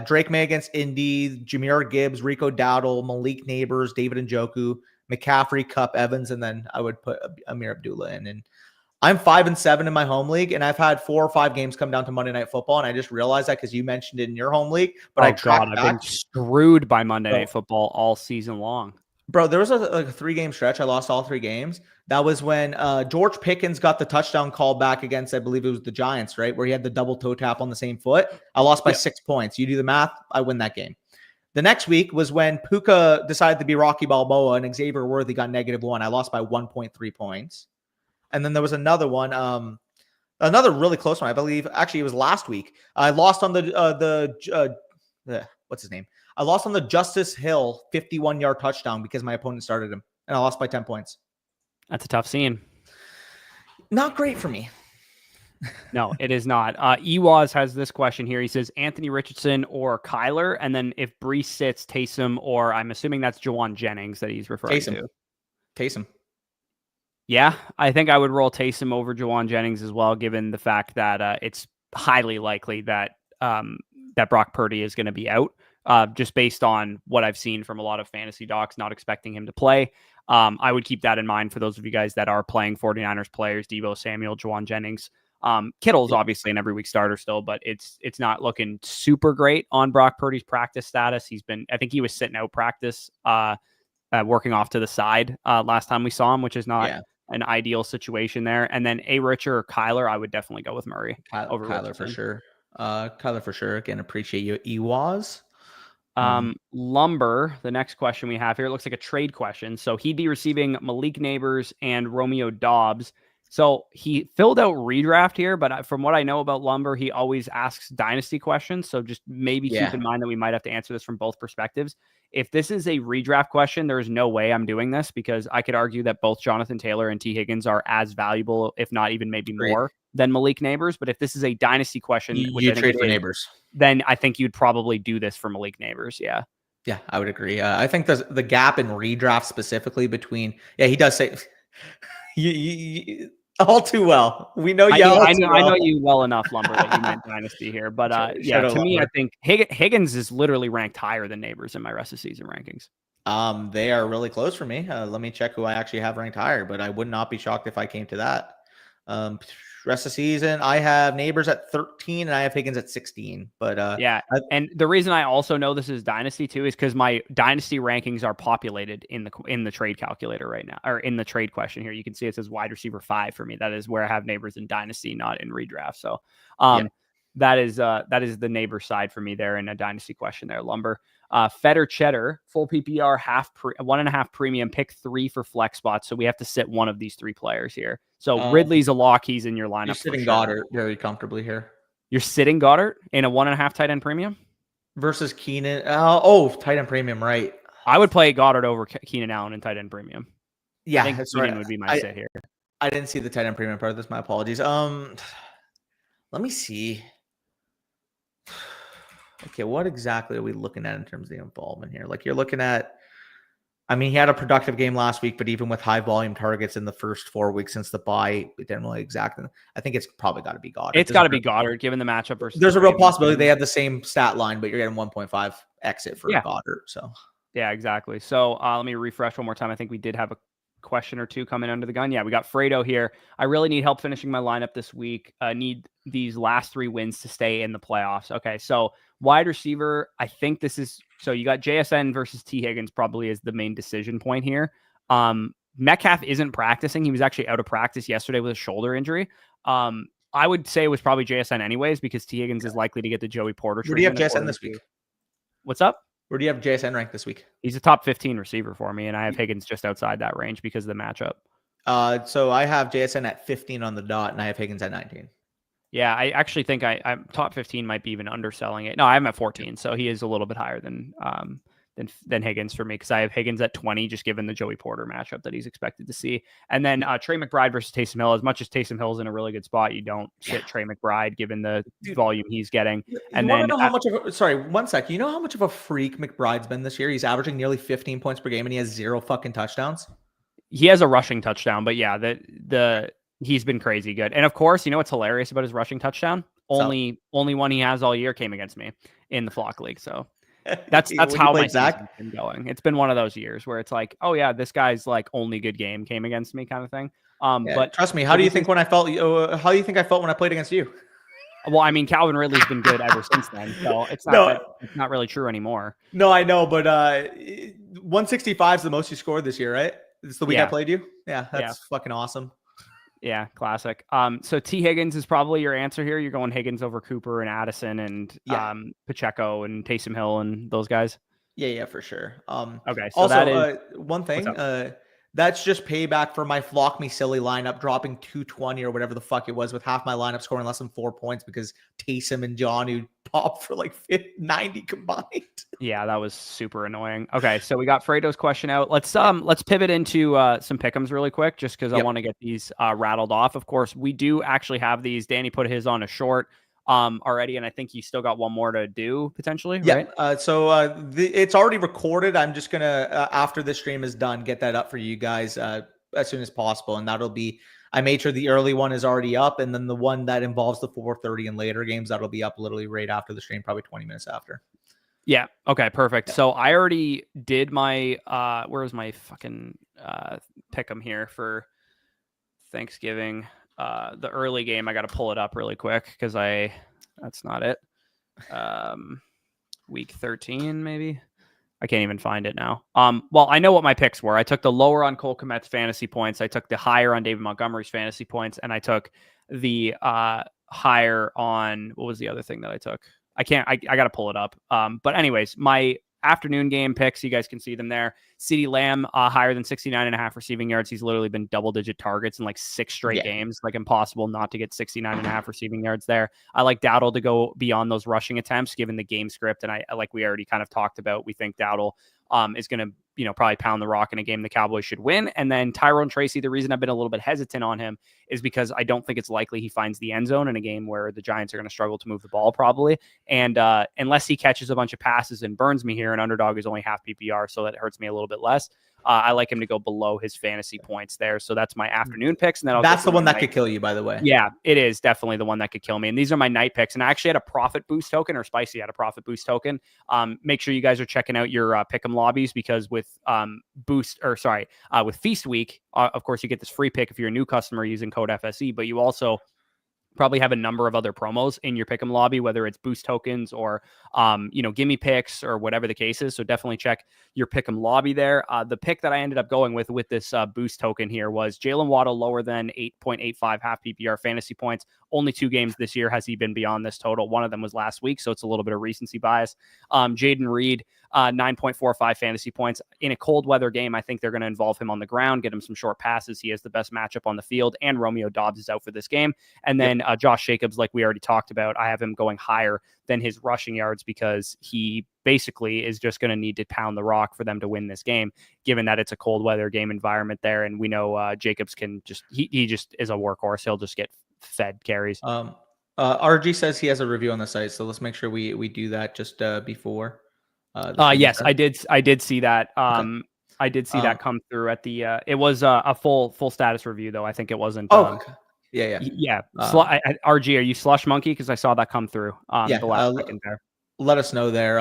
Drake May against Indy, Jahmyr Gibbs, Rico Dowdle, Malik Neighbors, David Njoku, McCaffrey, Kupp, Evans, and then I would put Amir Abdullah in. And I'm 5-7 in my home league, and I've had 4 or 5 games come down to Monday Night Football, and I just realized that because you mentioned it in your home league. But I've been screwed by Monday Night Football all season long. Bro, there was a 3-game stretch. I lost all 3 games. That was when George Pickens got the touchdown call back against, I believe it was the Giants, right? Where he had the double toe tap on the same foot. I lost by 6 points. You do the math, I win that game. The next week was when Puka decided to be Rocky Balboa and Xavier Worthy got -1. I lost by 1.3 points. And then there was another one, another really close one. I believe, actually, it was last week. I lost on what's his name? I lost on the Justice Hill 51-yard touchdown because my opponent started him, and I lost by 10 points. That's a tough scene. Not great for me. No, it is not. Ewaz has this question here. He says, Anthony Richardson or Kyler, and then if Brees sits, Taysom, or I'm assuming that's Jawan Jennings that he's referring to. Taysom. Yeah, I think I would roll Taysom over Jawan Jennings as well, given the fact that it's highly likely that that Brock Purdy is going to be out. Just based on what I've seen from a lot of fantasy docs, not expecting him to play. I would keep that in mind for those of you guys that are playing 49ers players, Deebo Samuel, Jawan Jennings. Kittle's obviously an every week starter still, but it's not looking super great on Brock Purdy's practice status. I think he was sitting out practice, working off to the side last time we saw him, which is not an ideal situation there. And then Richer or Kyler, I would definitely go with Murray over Kyler for Richardson. sure. Kyler for sure. Again, appreciate you, Ewaz. Lumber, the next question we have here, it looks like a trade question. So he'd be receiving Malik Neighbors and Romeo Dobbs. So he filled out redraft here, but from what I know about Lumber, he always asks dynasty questions. So just maybe keep in mind that we might have to answer this from both perspectives. If this is a redraft question, there is no way I'm doing this, because I could argue that both Jonathan Taylor and T. Higgins are as valuable, if not even maybe more, than Malik Neighbors. But if this is a dynasty question, which you I think trade it for is, Neighbors, then I think you'd probably do this for Malik Neighbors. Yeah. Yeah, I would agree. I think the gap in redraft specifically between, he does say you all too well. We know you. I know you well enough, Lumber, that you meant dynasty here. But to me, I think Higgins is literally ranked higher than Neighbors in my rest of season rankings. They are really close for me. Let me check who I actually have ranked higher, but I would not be shocked if I came to that. Rest of season, I have Neighbors at 13 and I have Higgins at 16. But and the reason I also know this is dynasty too is because my dynasty rankings are populated in the trade calculator right now, or in the trade question here. You can see it says wide receiver 5 for me. That is where I have Neighbors in dynasty, not in redraft. So that is the Neighbor side for me there in a dynasty question there. Lumber. Fed Cheddar, full PPR, 1.5 premium, pick 3 for flex spots. So we have to sit one of these 3 players here. So Ridley's a lock. He's in your lineup. You're sitting Goddard very comfortably here. You're sitting Goddard in a 1.5 tight end premium versus Keenan. Tight end premium, right? I would play Goddard over Keenan Allen in tight end premium. Yeah, I think Keenan would be my sit here. I didn't see the tight end premium part of this. My apologies. Let me see. Okay, what exactly are we looking at in terms of the involvement here? Like, you're looking at, he had a productive game last week, but even with high volume targets in the first 4 weeks since the bye, it didn't really exactly. I think it's probably got to be Goddard. It's got to be Goddard given the matchup versus. There's a real possibility they have the same stat line, but you're getting 1.5 exit for Goddard. So yeah, exactly. So let me refresh one more time. I think we did have a question or two coming under the gun. Yeah, we got Fredo here. I really need help finishing my lineup this week. Need these last 3 wins to stay in the playoffs. Okay, so wide receiver, I think this is, so you got JSN versus T. Higgins probably is the main decision point here. Metcalf isn't practicing. He was actually out of practice yesterday with a shoulder injury. I would say it was probably JSN anyways, because T. Higgins is likely to get the Joey Porter treatment. Where do you have JSN this week? What's up? Where do you have JSN ranked this week? He's a top 15 receiver for me, and I have Higgins just outside that range because of the matchup. So I have JSN at 15 on the dot, and I have Higgins at 19. Yeah, I actually think I'm top 15 might be even underselling it. No, I have him at 14, so he is a little bit higher than Higgins for me, because I have Higgins at 20, just given the Joey Porter matchup that he's expected to see. And then Trey McBride versus Taysom Hill. As much as Taysom Hill's in a really good spot, you don't sit Trey McBride given the volume he's getting. And then, know how much of sorry, 1 sec. You know how much of a freak McBride's been this year? He's averaging nearly 15 points per game, and he has 0 fucking touchdowns. He has a rushing touchdown, but yeah, he's been crazy good. And of course, you know what's hilarious about his rushing touchdown? Only one he has all year came against me in the Flock League. So that's how my season's been going. It's been one of those years where it's like, oh yeah, this guy's like only good game came against me kind of thing. But trust me, how do you think I felt when I played against you? Well, Calvin Ridley's been good ever since then, so it's not really true anymore. No, I know, but 165 is the most you scored this year, right? It's the week I played you. Yeah, that's fucking awesome. Yeah, classic. So T. Higgins is probably your answer here. You're going Higgins over Cooper and Addison and Pacheco and Taysom Hill and those guys. Yeah, for sure. Okay. So also, that is one thing. That's just payback for my Flock Me Silly lineup dropping 220 or whatever the fuck it was, with half my lineup scoring less than 4 points because Taysom and John popped for like 90 combined. Yeah, that was super annoying. Okay, so we got Fredo's question out. Let's pivot into some pickems really quick, just because I want to get these rattled off. Of course, we do actually have these. Danny put his on a short already, and I think you still got one more to do potentially, right? It's already recorded. I'm just gonna after this stream is done, get that up for you guys as soon as possible, and that'll be. I made sure the early one is already up, and then the one that involves the 4:30 and later games, that'll be up literally right after the stream, probably 20 minutes after. Yeah. Okay. Perfect. Yeah. So I already did my where's my fucking pick 'em here for Thanksgiving. the early game. I got to pull it up really quick because that's not it. Week 13, maybe. I can't even find it now. Well, I know what my picks were. I took the lower on Cole Kmet's fantasy points. I took the higher on David Montgomery's fantasy points, and I took the higher on, what was the other thing that I took? I got to pull it up. But anyways, my afternoon game picks, you guys can see them there. CeeDee Lamb, higher than 69.5 receiving yards. He's literally been double-digit targets in like 6 straight games. Like impossible not to get 69.5 receiving yards there. I like Dowdle to go beyond those rushing attempts, given the game script. And I like we already kind of talked about, we think Dowdle is going to, probably pound the rock in a game the Cowboys should win. And then Tyrone Tracy, the reason I've been a little bit hesitant on him is because I don't think it's likely he finds the end zone in a game where the Giants are going to struggle to move the ball probably. And unless he catches a bunch of passes and burns me here, and Underdog is only half PPR, so that hurts me a little bit less. I like him to go below his fantasy points there. So that's my afternoon picks. And then that's the one that could kill you, by the way. Yeah, it is definitely the one that could kill me. And these are my night picks. And I actually had a profit boost token, or Spicy had a profit boost token. Make sure you guys are checking out your pick'em lobbies, because with with Feast Week, of course, you get this free pick if you're a new customer using code FSE, but you also probably have a number of other promos in your pick'em lobby, whether it's boost tokens or, gimme picks or whatever the case is. So definitely check your pick'em lobby there. The pick that I ended up going with this boost token here was Jalen Waddle lower than 8.85 half PPR fantasy points. Only 2 games this year has he been beyond this total. One of them was last week, so it's a little bit of recency bias. Jaden Reed, 9.45 fantasy points. In a cold weather game, I think they're going to involve him on the ground, get him some short passes. He has the best matchup on the field, and Romeo Doubs is out for this game. And then Josh Jacobs, like we already talked about, I have him going higher than his rushing yards because he basically is just going to need to pound the rock for them to win this game, given that it's a cold weather game environment there. And we know Jacobs can just, he just is a workhorse. He'll just get fed carries. RG says he has a review on the site, so let's make sure we do that just before. Yes, I did see that. Okay. I did see that come through at the. It was a full status review though. I think it wasn't. Okay. Yeah. RG, are you Slush Monkey? Because I saw that come through. The last second there. Let us know there.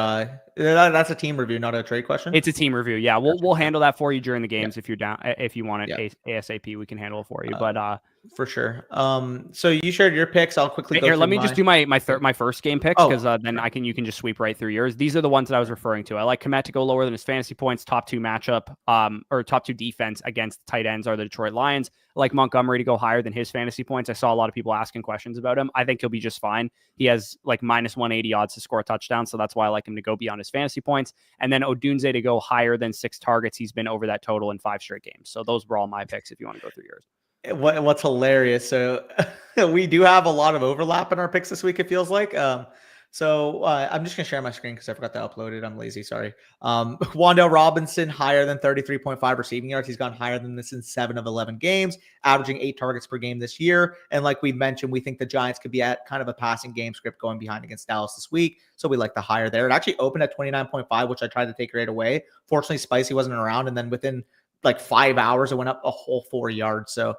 That's a team review, not a trade question. It's a team review. Yeah, we'll handle that for you during the games if you're down. If you want it ASAP, we can handle it for you. But for sure. So you shared your picks. I'll quickly go here. Let me mine. just do my first game picks, because then you can just sweep right through yours. These are the ones that I was referring to. I like Kmet to go lower than his fantasy points. Top 2 matchup, or top 2 defense against tight ends are the Detroit Lions. I like Montgomery to go higher than his fantasy points. I saw a lot of people asking questions about him. I think he'll be just fine. He has like minus 180 odds to score a touchdown, so that's why I like him to go beyond his fantasy points. And then Odunze to go higher than 6 targets. He's been over that total in 5 straight games. So those were all my picks if you want to go through yours. What's hilarious, so we do have a lot of overlap in our picks this week, it feels like. So I'm just going to share my screen because I forgot to upload it. I'm lazy. Sorry. Wan'Dale Robinson, higher than 33.5 receiving yards. He's gone higher than this in 7 of 11 games, averaging 8 targets per game this year. And like we mentioned, we think the Giants could be at kind of a passing game script going behind against Dallas this week. So we like the higher there. It actually opened at 29.5, which I tried to take right away. Fortunately, Spicy wasn't around. And then within like 5 hours, it went up a whole 4 yards. So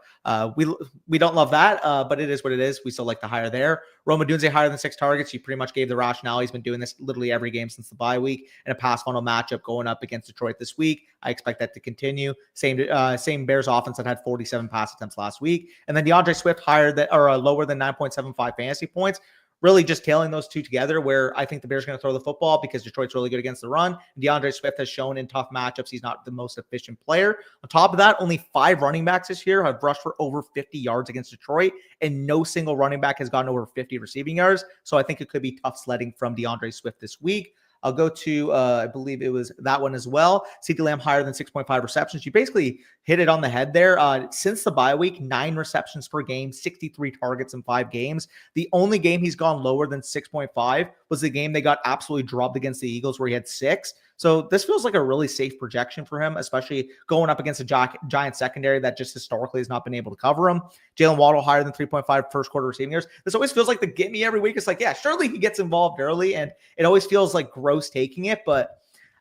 we don't love that, but it is what it is. We still like the higher there. Rome Odunze higher than 6 targets. You pretty much gave the rationale. He's been doing this literally every game since the bye week, in a pass funnel matchup going up against Detroit this week. I expect that to continue. Same Bears offense that had 47 pass attempts last week. And then DeAndre Swift lower than 9.75 fantasy points. Really just tailing those two together, where I think the Bears are going to throw the football because Detroit's really good against the run. DeAndre Swift has shown in tough matchups he's not the most efficient player. On top of that, only 5 running backs this year have rushed for over 50 yards against Detroit, and no single running back has gotten over 50 receiving yards. So I think it could be tough sledding from DeAndre Swift this week. I'll go to, I believe it was that one as well. CeeDee Lamb higher than 6.5 receptions. You basically hit it on the head there. Since the bye week, 9 receptions per game, 63 targets in 5 games. The only game he's gone lower than 6.5 was the game they got absolutely drubbed against the Eagles, where he had 6. So this feels like a really safe projection for him, especially going up against a Giant secondary that just historically has not been able to cover him. Jalen Waddle higher than 3.5 first quarter receiving yards. This always feels like the get me every week. It's like, yeah, surely he gets involved early, and it always feels like gross taking it. But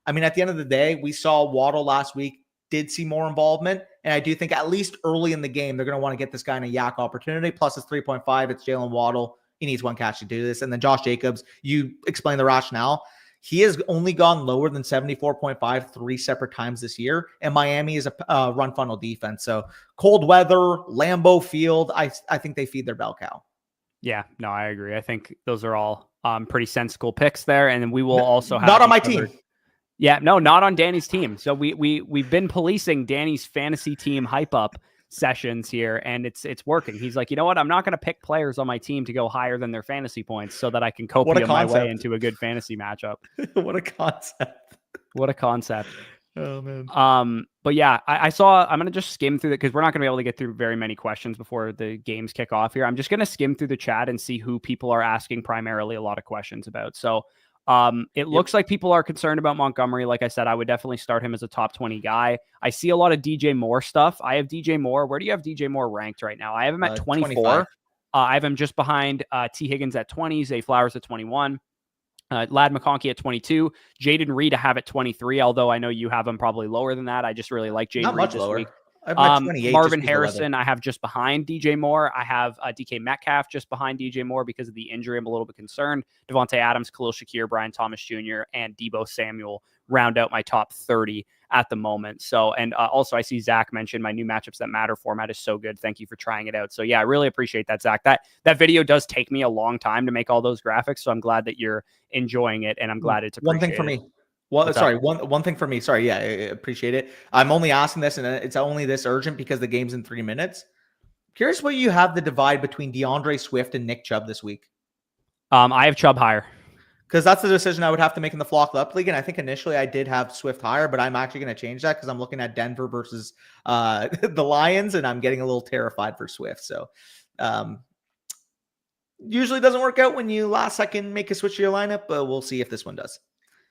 I mean, at the end of the day, we saw Waddle last week, did see more involvement. And I do think at least early in the game, they're going to want to get this guy in a yak opportunity. Plus it's 3.5. It's Jalen Waddle. He needs 1 catch to do this. And then Josh Jacobs, you explain the rationale. He has only gone lower than 74.5 3 separate times this year. And Miami is a run funnel defense. So cold weather, Lambeau Field, I think they feed their bell cow. Yeah, no, I agree. I think those are all pretty sensible picks there. And then we will also have not on my team. Yeah, no, not on Danny's team. So we've been policing Danny's fantasy team hype up sessions here, and it's working. He's like, you know what? I'm not going to pick players on my team to go higher than their fantasy points so that I can copium my way into a good fantasy matchup. What a concept. What a concept. Oh man. But yeah, I'm going to just skim through it because we're not going to be able to get through very many questions before the games kick off here. I'm just going to skim through the chat and see who people are asking primarily a lot of questions about. So it looks like people are concerned about Montgomery. Like I said, I would definitely start him as a top 20 guy. I see a lot of DJ Moore stuff. I have DJ Moore. Where do you have DJ Moore ranked right now? I have him at 24. 25. I have him just behind T. Higgins at 20, Zay Flowers at 21. Lad McConkey at 22, Jaden Reed I have at 23, although I know you have him probably lower than that. I just really like Jaden Reed this week. Marvin Harrison I have just behind DJ Moore. I have DK Metcalf just behind DJ Moore because of the injury. I'm a little bit concerned. Devontae Adams, Khalil Shakir, Brian Thomas Jr., and Deebo Samuel round out my top 30 at the moment. So, and also I see Zach mentioned my new matchups that matter format is so good. Thank you for trying it out. So yeah, I really appreciate that, Zach. That video does take me a long time to make all those graphics. So I'm glad that you're enjoying it, and I'm glad it's one thing for me. Well, sorry, one thing for me. Sorry, yeah, I appreciate it. I'm only asking this, and it's only this urgent because the game's in 3 minutes. Curious what you have the divide between DeAndre Swift and Nick Chubb this week. I have Chubb higher. Because that's the decision I would have to make in the Flock Up League. And I think initially I did have Swift higher, but I'm actually going to change that because I'm looking at Denver versus the Lions, and I'm getting a little terrified for Swift. So usually doesn't work out when you last second make a switch to your lineup, but we'll see if this one does.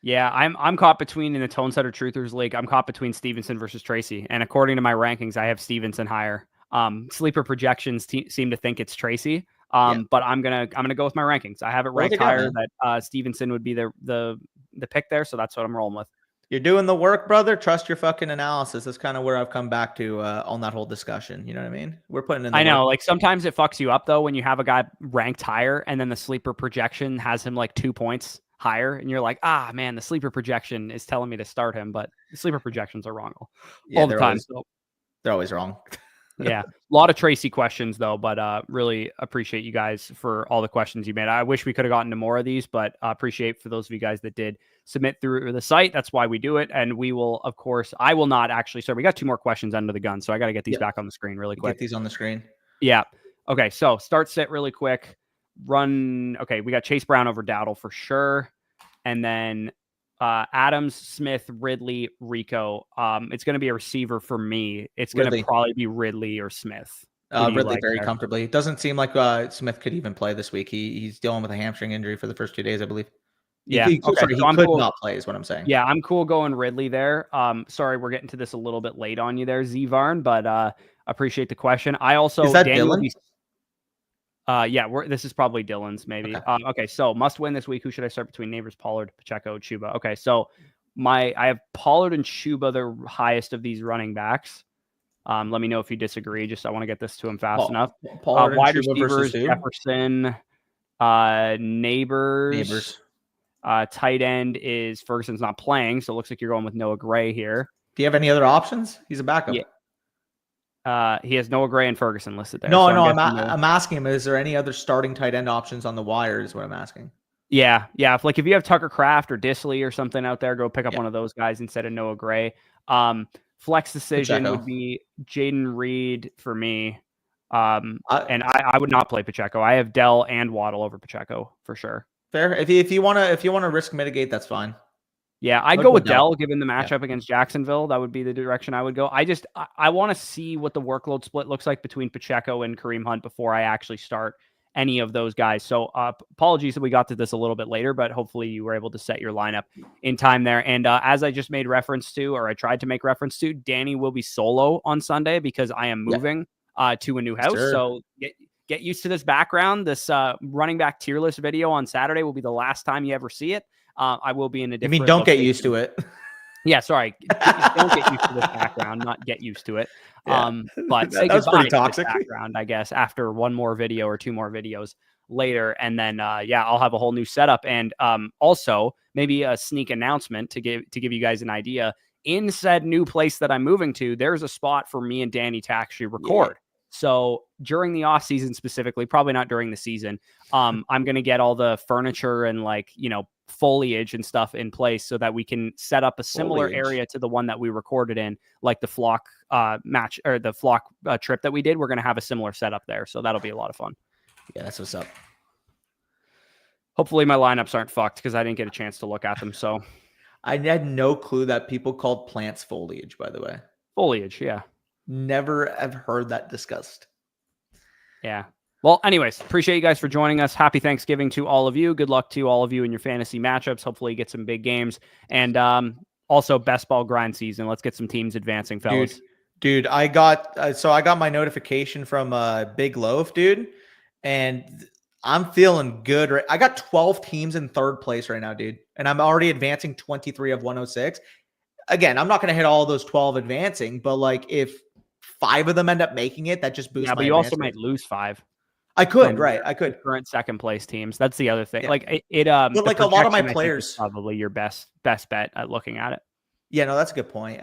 Yeah, I'm caught between, in the Tone Setter Truthers League, I'm caught between Stevenson versus Tracy. And according to my rankings, I have Stevenson higher. Sleeper projections seem to think it's Tracy. But I'm gonna go with my rankings. I have it ranked higher that Stevenson would be the pick there, so that's what I'm rolling with. You're doing the work, brother. Trust your fucking analysis. That's kind of where I've come back to on that whole discussion. You know what I mean? We're putting in. I know, like sometimes it fucks you up though when you have a guy ranked higher and then the sleeper projection has him like 2 points higher, and you're like, ah, man, the sleeper projection is telling me to start him, but the sleeper projections are wrong all the time. They're always wrong. Yeah, a lot of Tracy questions though, but really appreciate you guys for all the questions you made. I wish we could have gotten to more of these, but appreciate for those of you guys that did submit through the site. That's why we do it, and we will, of course, I will not actually. So we got 2 more questions under the gun, so I got to get these back on the screen really quick. Get these on the screen. Yeah. Okay. So start sit really quick. Run. Okay, we got Chase Brown over Dowdle for sure, and then Adams, Smith, Ridley, Rico. It's going to be a receiver for me. It's going to probably be Ridley or Smith. Ridley very comfortably. It doesn't seem like Smith could even play this week. He's dealing with a hamstring injury for the first 2 days, I believe. He could not play is what I'm saying. Yeah, I'm cool going Ridley there. Sorry, we're getting to this a little bit late on you there, Zvarn, but appreciate the question. I also is that Dylan? This is probably Dylan's maybe. Okay. So must win this week. Who should I start between Neighbors, Pollard, Pacheco, Chuba? Okay, so I have Pollard and Chuba, the highest of these running backs. Let me know if you disagree. Just I want to get this to him fast enough. Wide receivers, Jefferson, Neighbors. Tight end is Ferguson's not playing, so it looks like you're going with Noah Gray here. Do you have any other options? He's a backup. Yeah. He has Noah Gray and Ferguson listed there. No, I'm asking him, is there any other starting tight end options on the wire is what I'm asking. Yeah. If you have Tucker Kraft or Disley or something out there, go pick up one of those guys instead of Noah Gray. Flex decision would be Jaden Reed for me. And I would not play Pacheco. I have Dell and Waddle over Pacheco for sure. Fair. If you want to risk mitigate, that's fine. Yeah, I'd go with Dell given the matchup against Jacksonville. That would be the direction I would go. I want to see what the workload split looks like between Pacheco and Kareem Hunt before I actually start any of those guys. So apologies that we got to this a little bit later, but hopefully you were able to set your lineup in time there. And as I just made reference to, or I tried to make reference to, Danny will be solo on Sunday because I am moving to a new house. Sure. So get used to this background. This running back tier list video on Saturday will be the last time you ever see it. I will be in a different. I mean, don't get used to it. Yeah, sorry. Don't get used to this background. Not get used to it. But say that's pretty toxic. Background, I guess, after one more video or 2 more videos. later. And then, yeah, I'll have a whole new setup. And also maybe a sneak announcement to give you guys an idea. In said new place that I'm moving to, there's a spot for me and Danny to actually record. Yeah. So during the off season specifically, probably not during the season, I'm going to get all the furniture and like, you know, foliage and stuff in place so that we can set up a similar area to the one that we recorded in, like the flock match or the flock trip that we did. We're going to have a similar setup there. So that'll be a lot of fun. Yeah, that's what's up. Hopefully my lineups aren't fucked because I didn't get a chance to look at them. So I had no clue that people called plants foliage, by the way. Foliage, yeah. Never have heard that discussed. Yeah. Well, anyways, appreciate you guys for joining us. Happy Thanksgiving to all of you. Good luck to all of you in your fantasy matchups. Hopefully you get some big games. And also best ball grind season. Let's get some teams advancing, fellas. Dude, I got my notification from Big Loaf, dude. And I'm feeling good. I got 12 teams in third place right now, dude. And I'm already advancing 23 of 106. Again, I'm not going to hit all those 12 advancing, but like if 5 of them end up making it, that just boosts my but you also might lose 5. I could, right? I could. Current second place tems. That's the other thing. Yeah. Like but like a lot of my players, probably your best bet at looking at it. Yeah, no, that's a good point.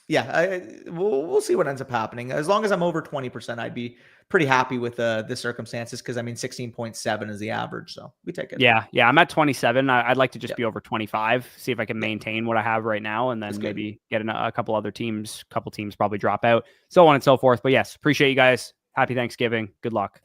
We'll see what ends up happening. As long as I'm over 20%, I'd be pretty happy with the circumstances because I mean 16.7 is the average, so we take it. Yeah, I'm at 27. I'd like to just be over 25, see if I can maintain what I have right now, and then maybe get a couple other teams. Couple teams probably drop out, so on and so forth. But yes, appreciate you guys. Happy Thanksgiving. Good luck.